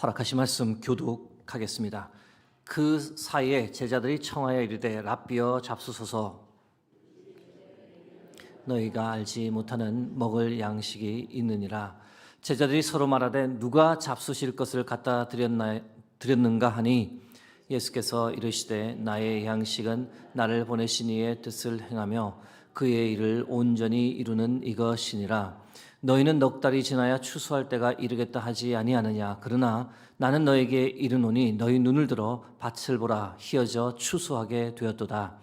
허락하신 말씀 교독하겠습니다. 그 사이에 제자들이 청하여 이르되 랍비여 잡수소서. 너희가 알지 못하는 먹을 양식이 있느니라. 제자들이 서로 말하되 누가 잡수실 것을 갖다 드렸는가 하니 예수께서 이르시되 나의 양식은 나를 보내신 이의 뜻을 행하며 그의 일을 온전히 이루는 이것이니라. 너희는 넉 달이 지나야 추수할 때가 이르겠다 하지 아니하느냐. 그러나 나는 너에게 이르노니 너희 눈을 들어 밭을 보라. 희어져 추수하게 되었도다.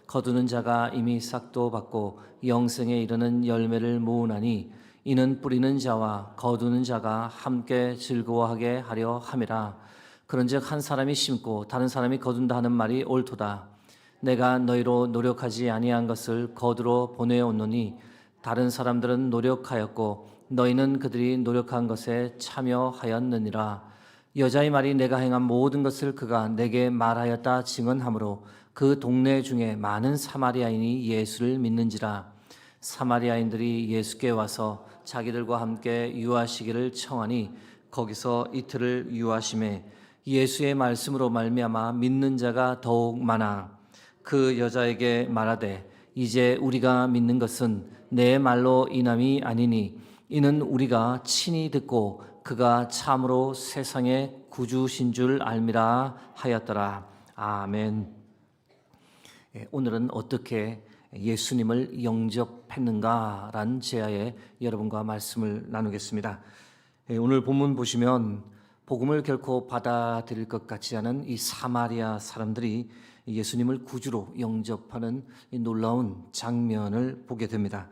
거두는 자가 이미 싹도 받고 영생에 이르는 열매를 모으나니 이는 뿌리는 자와 거두는 자가 함께 즐거워하게 하려 함이라. 그런즉 한 사람이 심고 다른 사람이 거둔다 하는 말이 옳도다. 내가 너희로 노력하지 아니한 것을 거두러 보내었노니 다른 사람들은 노력하였고 너희는 그들이 노력한 것에 참여하였느니라. 여자의 말이 내가 행한 모든 것을 그가 내게 말하였다 증언하므로 그 동네 중에 많은 사마리아인이 예수를 믿는지라. 사마리아인들이 예수께 와서 자기들과 함께 유하시기를 청하니 거기서 이틀을 유하심에 예수의 말씀으로 말미암아 믿는 자가 더욱 많아. 그 여자에게 말하되 이제 우리가 믿는 것은 내 말로 인함이 아니니 이는 우리가 친히 듣고 그가 참으로 세상의 구주신 줄 알미라 하였더라. 아멘. 오늘은 어떻게 예수님을 영접했는가라는 제야에 여러분과 말씀을 나누겠습니다. 오늘 본문 보시면 복음을 결코 받아들일 것 같지 않은 이 사마리아 사람들이 예수님을 구주로 영접하는 이 놀라운 장면을 보게 됩니다.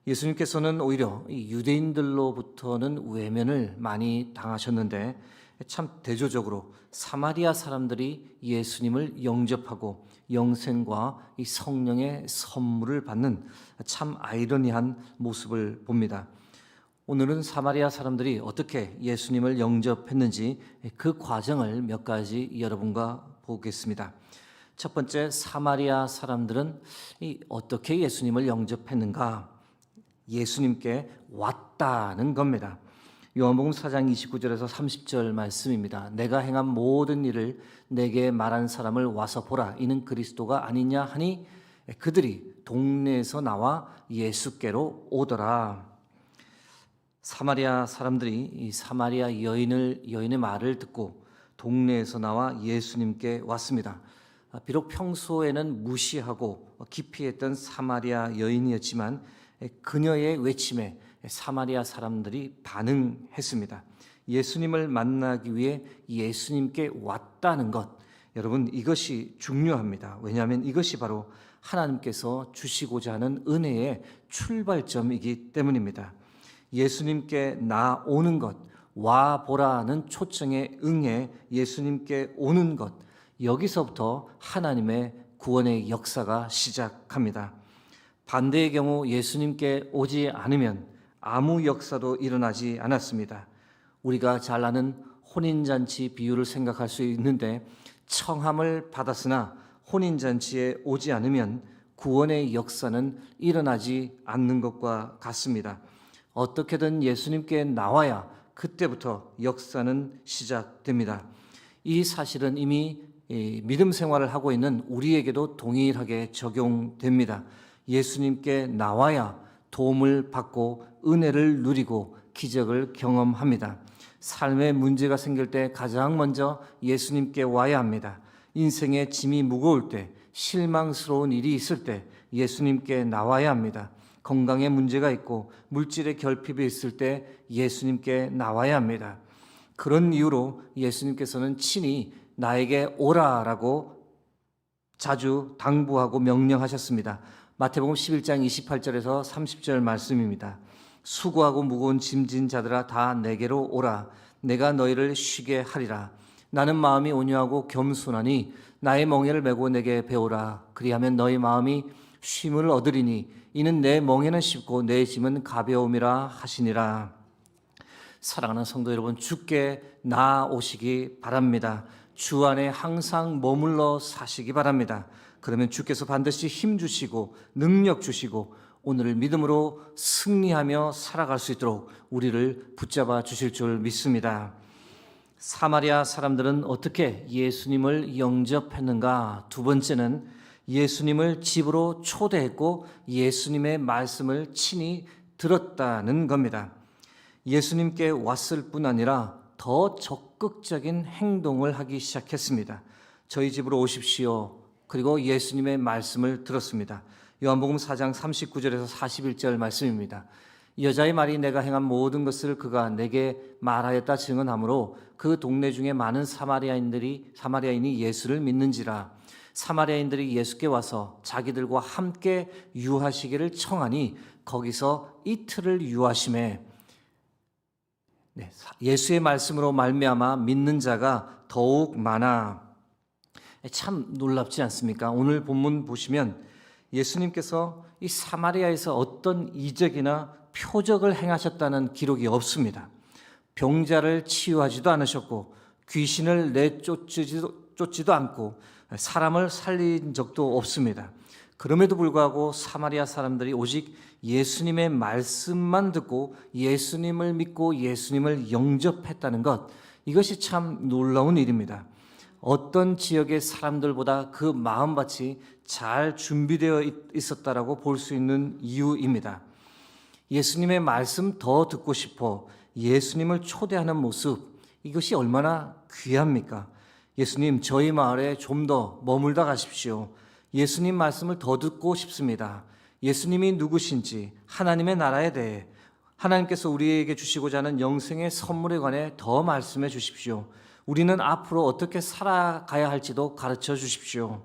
예수님께서는 오히려 유대인들로부터는 외면을 많이 당하셨는데 참 대조적으로 사마리아 사람들이 예수님을 영접하고 영생과 이 성령의 선물을 받는 참 아이러니한 모습을 봅니다. 오늘은 사마리아 사람들이 어떻게 예수님을 영접했는지 그 과정을 몇 가지 여러분과 보겠습니다. 첫 번째, 사마리아 사람들은 어떻게 예수님을 영접했는가? 예수님께 왔다는 겁니다. 요한복음 4장 29절에서 30절 말씀입니다. 내가 행한 모든 일을 내게 말한 사람을 와서 보라. 이는 그리스도가 아니냐 하니 그들이 동네에서 나와 예수께로 오더라. 사마리아 사람들이 이 사마리아 여인의 말을 듣고 동네에서 나와 예수님께 왔습니다. 비록 평소에는 무시하고 기피했던 사마리아 여인이었지만 그녀의 외침에 사마리아 사람들이 반응했습니다. 예수님을 만나기 위해 예수님께 왔다는 것, 여러분 이것이 중요합니다. 왜냐하면 이것이 바로 하나님께서 주시고자 하는 은혜의 출발점이기 때문입니다. 예수님께 나오는 것, 와보라는 초청에 응해 예수님께 오는 것, 여기서부터 하나님의 구원의 역사가 시작합니다. 반대의 경우 예수님께 오지 않으면 아무 역사도 일어나지 않았습니다. 우리가 잘 아는 혼인잔치 비유를 생각할 수 있는데 청함을 받았으나 혼인잔치에 오지 않으면 구원의 역사는 일어나지 않는 것과 같습니다. 어떻게든 예수님께 나와야 그때부터 역사는 시작됩니다. 이 사실은 이미 믿음 생활을 하고 있는 우리에게도 동일하게 적용됩니다. 예수님께 나와야 도움을 받고 은혜를 누리고 기적을 경험합니다. 삶에 문제가 생길 때 가장 먼저 예수님께 와야 합니다. 인생의 짐이 무거울 때, 실망스러운 일이 있을 때 예수님께 나와야 합니다. 건강에 문제가 있고 물질의 결핍이 있을 때 예수님께 나와야 합니다. 그런 이유로 예수님께서는 친히 나에게 오라라고 자주 당부하고 명령하셨습니다. 마태복음 11장 28절에서 30절 말씀입니다. 수고하고 무거운 짐진 자들아 다 내게로 오라. 내가 너희를 쉬게 하리라. 나는 마음이 온유하고 겸손하니 나의 멍에를 메고 내게 배우라. 그리하면 너희 마음이 쉼을 얻으리니 이는 내 멍에는 쉽고 내 짐은 가벼움이라 하시니라. 사랑하는 성도 여러분, 주께 나오시기 바랍니다. 주 안에 항상 머물러 사시기 바랍니다. 그러면 주께서 반드시 힘 주시고 능력 주시고 오늘을 믿음으로 승리하며 살아갈 수 있도록 우리를 붙잡아 주실 줄 믿습니다. 사마리아 사람들은 어떻게 예수님을 영접했는가? 두 번째는 예수님을 집으로 초대했고 예수님의 말씀을 친히 들었다는 겁니다. 예수님께 왔을 뿐 아니라 더 적극적인 행동을 하기 시작했습니다. 저희 집으로 오십시오. 그리고 예수님의 말씀을 들었습니다. 요한복음 4장 39절에서 41절 말씀입니다. 여자의 말이 내가 행한 모든 것을 그가 내게 말하였다 증언하므로 그 동네 중에 많은 사마리아인이 예수를 믿는지라. 사마리아인들이 예수께 와서 자기들과 함께 유하시기를 청하니 거기서 이틀을 유하심에 예수의 말씀으로 말미암아 믿는 자가 더욱 많아. 참 놀랍지 않습니까? 오늘 본문 보시면 예수님께서 이 사마리아에서 어떤 이적이나 표적을 행하셨다는 기록이 없습니다. 병자를 치유하지도 않으셨고 귀신을 내쫓지도 않고 사람을 살린 적도 없습니다. 그럼에도 불구하고 사마리아 사람들이 오직 예수님의 말씀만 듣고 예수님을 믿고 예수님을 영접했다는 것, 이것이 참 놀라운 일입니다. 어떤 지역의 사람들보다 그 마음밭이 잘 준비되어 있었다라고 볼 수 있는 이유입니다. 예수님의 말씀 더 듣고 싶어 예수님을 초대하는 모습, 이것이 얼마나 귀합니까? 예수님, 저희 마을에 좀 더 머물다 가십시오. 예수님 말씀을 더 듣고 싶습니다. 예수님이 누구신지, 하나님의 나라에 대해, 하나님께서 우리에게 주시고자 하는 영생의 선물에 관해 더 말씀해 주십시오. 우리는 앞으로 어떻게 살아가야 할지도 가르쳐 주십시오.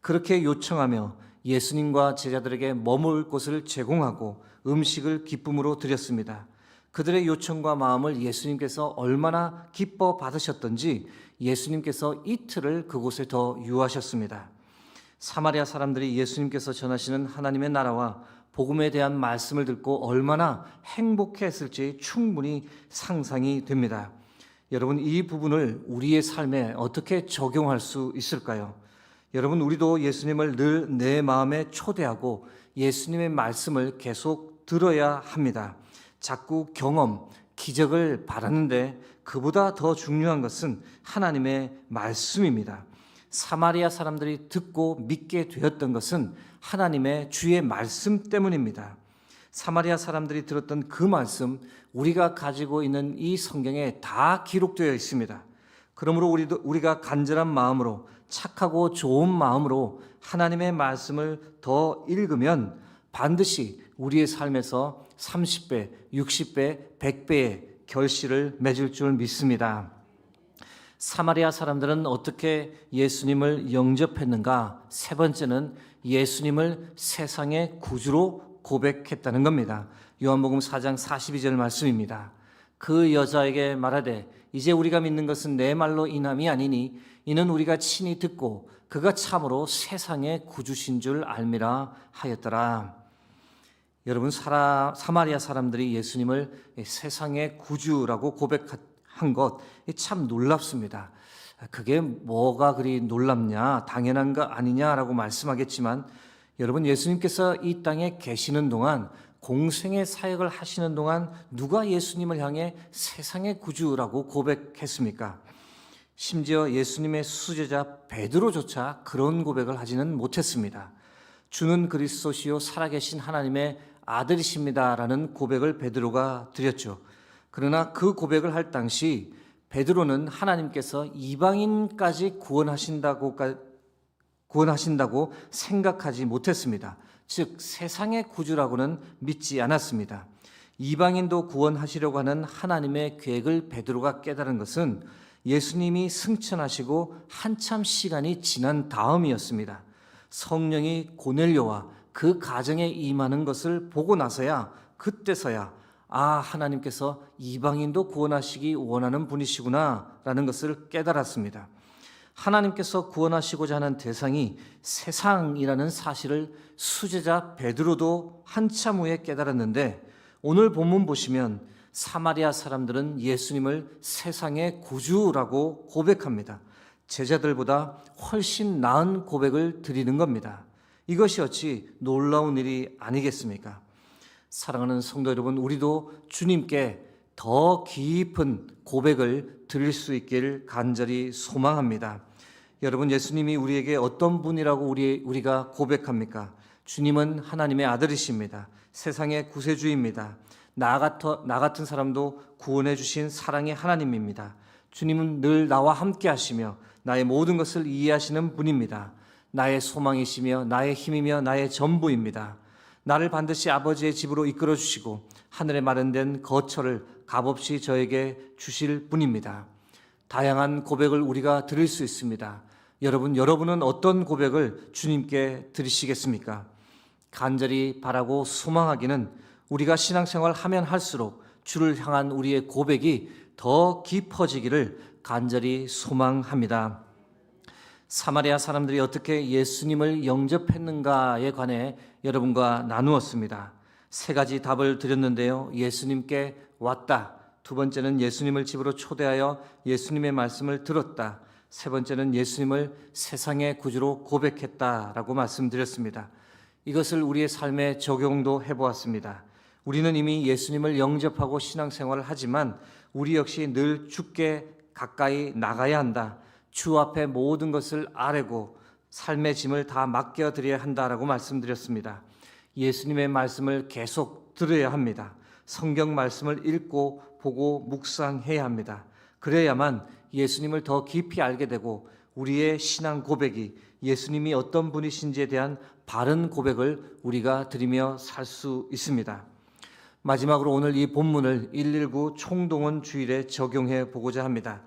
그렇게 요청하며 예수님과 제자들에게 머물 곳을 제공하고 음식을 기쁨으로 드렸습니다. 그들의 요청과 마음을 예수님께서 얼마나 기뻐 받으셨던지 예수님께서 이틀을 그곳에 더 유하셨습니다. 사마리아 사람들이 예수님께서 전하시는 하나님의 나라와 복음에 대한 말씀을 듣고 얼마나 행복했을지 충분히 상상이 됩니다. 여러분, 이 부분을 우리의 삶에 어떻게 적용할 수 있을까요? 여러분, 우리도 예수님을 늘 내 마음에 초대하고 예수님의 말씀을 계속 들어야 합니다. 자꾸 경험, 기적을 바라는데 그보다 더 중요한 것은 하나님의 말씀입니다. 사마리아 사람들이 듣고 믿게 되었던 것은 하나님의 주의 말씀 때문입니다. 사마리아 사람들이 들었던 그 말씀, 우리가 가지고 있는 이 성경에 다 기록되어 있습니다. 그러므로 우리가 간절한 마음으로, 착하고 좋은 마음으로 하나님의 말씀을 더 읽으면 반드시 우리의 삶에서 30배, 60배, 100배의 결실을 맺을 줄 믿습니다. 사마리아 사람들은 어떻게 예수님을 영접했는가? 세 번째는 예수님을 세상의 구주로 고백했다는 겁니다. 요한복음 4장 42절 말씀입니다. 그 여자에게 말하되 이제 우리가 믿는 것은 내 말로 인함이 아니니 이는 우리가 친히 듣고 그가 참으로 세상의 구주신 줄 알미라 하였더라. 여러분, 사마리아 사람들이 예수님을 세상의 구주라고 고백한 것 참 놀랍습니다. 그게 뭐가 그리 놀랍냐, 당연한 거 아니냐라고 말씀하겠지만 여러분, 예수님께서 이 땅에 계시는 동안, 공생의 사역을 하시는 동안 누가 예수님을 향해 세상의 구주라고 고백했습니까? 심지어 예수님의 수제자 베드로조차 그런 고백을 하지는 못했습니다. 주는 그리스도시요 살아계신 하나님의 아들이십니다라는 고백을 베드로가 드렸죠. 그러나 그 고백을 할 당시 베드로는 하나님께서 이방인까지 구원하신다고 생각하지 못했습니다. 즉 세상의 구주라고는 믿지 않았습니다. 이방인도 구원하시려고 하는 하나님의 계획을 베드로가 깨달은 것은 예수님이 승천하시고 한참 시간이 지난 다음이었습니다. 성령이 고넬료와 그 가정에 임하는 것을 보고 나서야, 그때서야 하나님께서 이방인도 구원하시기 원하는 분이시구나 라는 것을 깨달았습니다. 하나님께서 구원하시고자 하는 대상이 세상이라는 사실을 수제자 베드로도 한참 후에 깨달았는데, 오늘 본문 보시면 사마리아 사람들은 예수님을 세상의 구주라고 고백합니다. 제자들보다 훨씬 나은 고백을 드리는 겁니다. 이것이 어찌 놀라운 일이 아니겠습니까? 사랑하는 성도 여러분, 우리도 주님께 더 깊은 고백을 드릴 수 있길 간절히 소망합니다. 여러분, 예수님이 우리에게 어떤 분이라고 우리가 고백합니까? 주님은 하나님의 아들이십니다. 세상의 구세주입니다. 나 같은 사람도 구원해 주신 사랑의 하나님입니다. 주님은 늘 나와 함께 하시며 나의 모든 것을 이해하시는 분입니다. 나의 소망이시며 나의 힘이며 나의 전부입니다. 나를 반드시 아버지의 집으로 이끌어 주시고 하늘에 마련된 거처를 값없이 저에게 주실 분입니다. 다양한 고백을 우리가 드릴 수 있습니다. 여러분은 어떤 고백을 주님께 드리시겠습니까? 간절히 바라고 소망하기는 우리가 신앙생활 하면 할수록 주를 향한 우리의 고백이 더 깊어지기를 간절히 소망합니다. 사마리아 사람들이 어떻게 예수님을 영접했는가에 관해 여러분과 나누었습니다. 세 가지 답을 드렸는데요. 예수님께 왔다. 두 번째는 예수님을 집으로 초대하여 예수님의 말씀을 들었다. 세 번째는 예수님을 세상의 구주로 고백했다라고 말씀드렸습니다. 이것을 우리의 삶에 적용도 해보았습니다. 우리는 이미 예수님을 영접하고 신앙생활을 하지만 우리 역시 늘 주께 가까이 나가야 한다. 주 앞에 모든 것을 아뢰고 삶의 짐을 다 맡겨드려야 한다라고 말씀드렸습니다. 예수님의 말씀을 계속 들어야 합니다. 성경 말씀을 읽고 보고 묵상해야 합니다. 그래야만 예수님을 더 깊이 알게 되고 우리의 신앙 고백이 예수님이 어떤 분이신지에 대한 바른 고백을 우리가 드리며 살 수 있습니다. 마지막으로 오늘 이 본문을 119 총동원 주일에 적용해 보고자 합니다.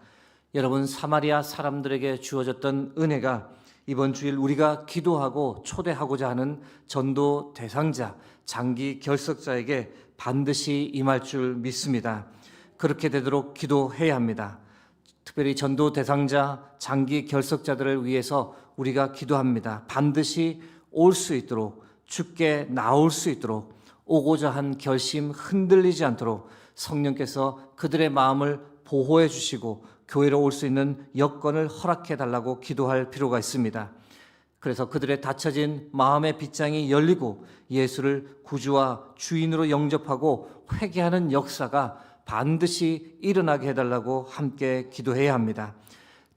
여러분, 사마리아 사람들에게 주어졌던 은혜가 이번 주일 우리가 기도하고 초대하고자 하는 전도 대상자, 장기 결석자에게 반드시 임할 줄 믿습니다. 그렇게 되도록 기도해야 합니다. 특별히 전도 대상자, 장기 결석자들을 위해서 우리가 기도합니다. 반드시 올 수 있도록, 주께 나올 수 있도록, 오고자 한 결심 흔들리지 않도록 성령께서 그들의 마음을 보호해 주시고 교회로 올 수 있는 여건을 허락해 달라고 기도할 필요가 있습니다. 그래서 그들의 닫혀진 마음의 빗장이 열리고 예수를 구주와 주인으로 영접하고 회개하는 역사가 반드시 일어나게 해달라고 함께 기도해야 합니다.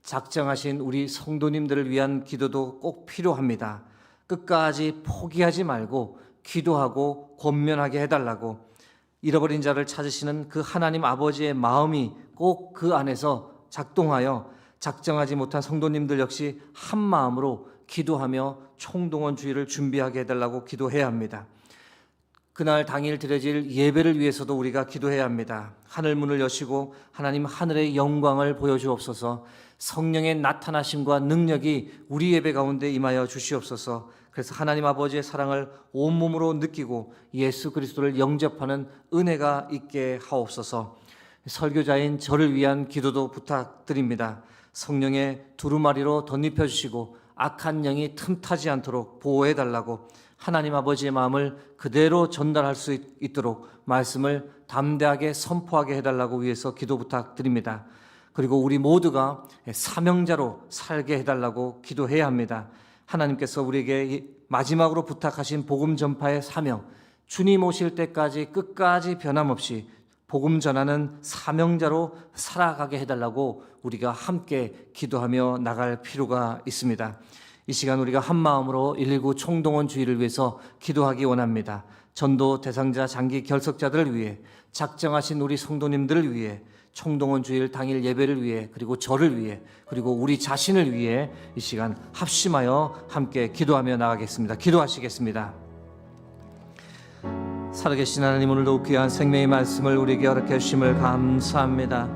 작정하신 우리 성도님들을 위한 기도도 꼭 필요합니다. 끝까지 포기하지 말고 기도하고 권면하게 해달라고, 잃어버린 자를 찾으시는 그 하나님 아버지의 마음이 꼭 그 안에서 작동하여 작정하지 못한 성도님들 역시 한 마음으로 기도하며 총동원 주일을 준비하게 해달라고 기도해야 합니다. 그날 당일 드려질 예배를 위해서도 우리가 기도해야 합니다. 하늘 문을 여시고 하나님 하늘의 영광을 보여주옵소서. 성령의 나타나심과 능력이 우리 예배 가운데 임하여 주시옵소서. 그래서 하나님 아버지의 사랑을 온몸으로 느끼고 예수 그리스도를 영접하는 은혜가 있게 하옵소서. 설교자인 저를 위한 기도도 부탁드립니다. 성령의 두루마리로 덧입혀 주시고 악한 영이 틈타지 않도록 보호해 달라고, 하나님 아버지의 마음을 그대로 전달할 수 있도록 말씀을 담대하게 선포하게 해달라고 위해서 기도 부탁드립니다. 그리고 우리 모두가 사명자로 살게 해달라고 기도해야 합니다. 하나님께서 우리에게 마지막으로 부탁하신 복음 전파의 사명, 주님 오실 때까지 끝까지 변함없이 복음 전하는 사명자로 살아가게 해달라고 우리가 함께 기도하며 나갈 필요가 있습니다. 이 시간 우리가 한 마음으로 119 총동원 주의를 위해서 기도하기 원합니다. 전도 대상자, 장기 결석자들을 위해, 작정하신 우리 성도님들을 위해, 총동원 주일 당일 예배를 위해, 그리고 저를 위해, 그리고 우리 자신을 위해 이 시간 합심하여 함께 기도하며 나가겠습니다. 기도하시겠습니다. 살아계신 하나님, 오늘도 귀한 생명의 말씀을 우리에게 허락해 주심을 감사합니다.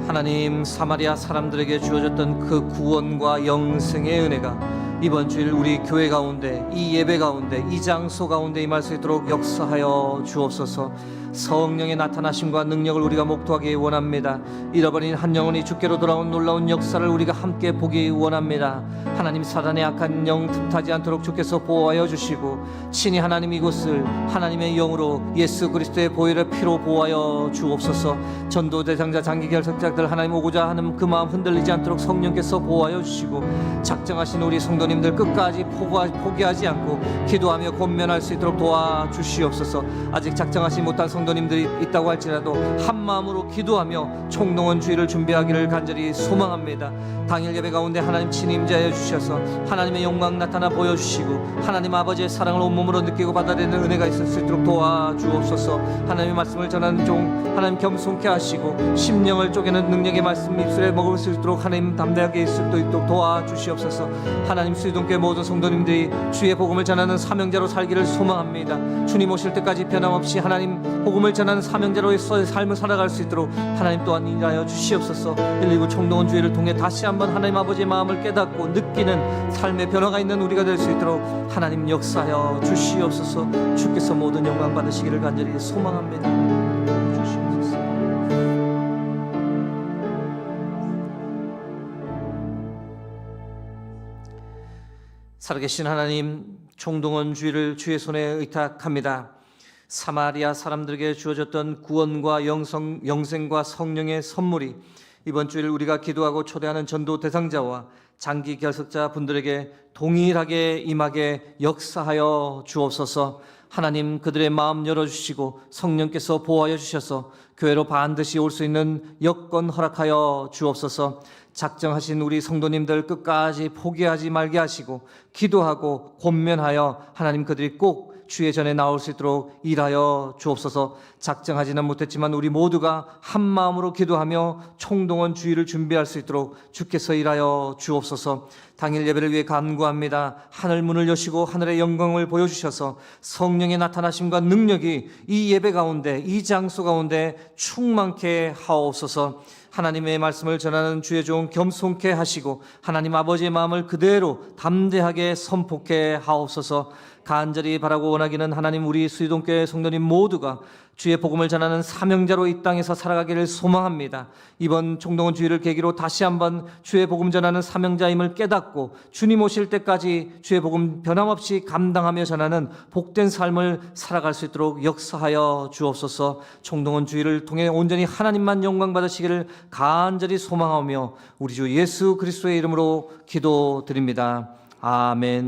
하나님, 사마리아 사람들에게 주어졌던 그 구원과 영생의 은혜가 이번 주일 우리 교회 가운데, 이 예배 가운데, 이 장소 가운데 임할 수 있도록 역사하여 주옵소서. 성령의 나타나심과 능력을 우리가 목도하기 원합니다. 잃어버린 한 영혼이 주께로 돌아온 놀라운 역사를 우리가 함께 보기 원합니다. 하나님, 사단의 악한 영 틈타지 않도록 주께서 보호하여 주시고, 친히 하나님 이곳을 하나님의 영으로 예수 그리스도의 보혈의 피로 보호하여 주옵소서. 전도 대상자, 장기 결석자들 하나님 오고자 하는 그 마음 흔들리지 않도록 성령께서 보호하여 주시고, 작정하신 우리 성도님들 끝까지 포기하지 않고 기도하며 권면할 수 있도록 도와주시옵소서. 아직 작정하지 못한 성도님들이 있다고 할지라도 한 마음으로 기도하며 총동원 주의를 준비하기를 간절히 소망합니다. 당일 예배 가운데 하나님 친히 임재하여 주셔서 하나님의 영광 나타나 보여주시고 하나님 아버지의 사랑을 온몸으로 느끼고 받아들이는 은혜가 있을 수 있도록 도와주옵소서. 하나님의 말씀을 전하는 종 하나님 겸손케 하시고 심령을 쪼개는 능력의 말씀 입술에 먹을 수 있도록 하나님 담대하게 있을 수 있도록 도와주시옵소서. 하나님 수유동교회 모든 성도님들이 주의 복음을 전하는 사명자로 살기를 소망합니다. 주님 오실 때까지 변함없이 하나님 복음을 전하는 사명자로의 삶을 살아갈 수 있도록 하나님 또한 인하여 주시옵소서. 119 총동원 주의를 통해 다시 한번 하나님 아버지의 마음을 깨닫고 느끼는 삶의 변화가 있는 우리가 될 수 있도록 하나님 역사하여 주시옵소서. 주께서 모든 영광 받으시기를 간절히 소망합니다. 주시옵소서. 살아계신 하나님, 총동원 주의를 주의 손에 의탁합니다. 사마리아 사람들에게 주어졌던 구원과 영생과 성령의 선물이 이번 주일 우리가 기도하고 초대하는 전도 대상자와 장기 결석자 분들에게 동일하게 임하게 역사하여 주옵소서. 하나님, 그들의 마음 열어주시고 성령께서 보호하여 주셔서 교회로 반드시 올 수 있는 여건 허락하여 주옵소서. 작정하신 우리 성도님들 끝까지 포기하지 말게 하시고 기도하고 권면하여 하나님 그들이 꼭 주의 전에 나올 수 있도록 일하여 주옵소서. 작정하지는 못했지만 우리 모두가 한 마음으로 기도하며 총동원 주의를 준비할 수 있도록 주께서 일하여 주옵소서. 당일 예배를 위해 간구합니다. 하늘 문을 여시고 하늘의 영광을 보여주셔서 성령의 나타나심과 능력이 이 예배 가운데, 이 장소 가운데 충만케 하옵소서. 하나님의 말씀을 전하는 주의 종 겸손케 하시고 하나님 아버지의 마음을 그대로 담대하게 선포케 하옵소서. 간절히 바라고 원하기는 하나님, 우리 수유동교회 성도님 모두가 주의 복음을 전하는 사명자로 이 땅에서 살아가기를 소망합니다. 이번 총동원 주의를 계기로 다시 한번 주의 복음 전하는 사명자임을 깨닫고 주님 오실 때까지 주의 복음 변함없이 감당하며 전하는 복된 삶을 살아갈 수 있도록 역사하여 주옵소서. 총동원 주의를 통해 온전히 하나님만 영광 받으시기를 간절히 소망하며 우리 주 예수 그리스도의 이름으로 기도드립니다. 아멘.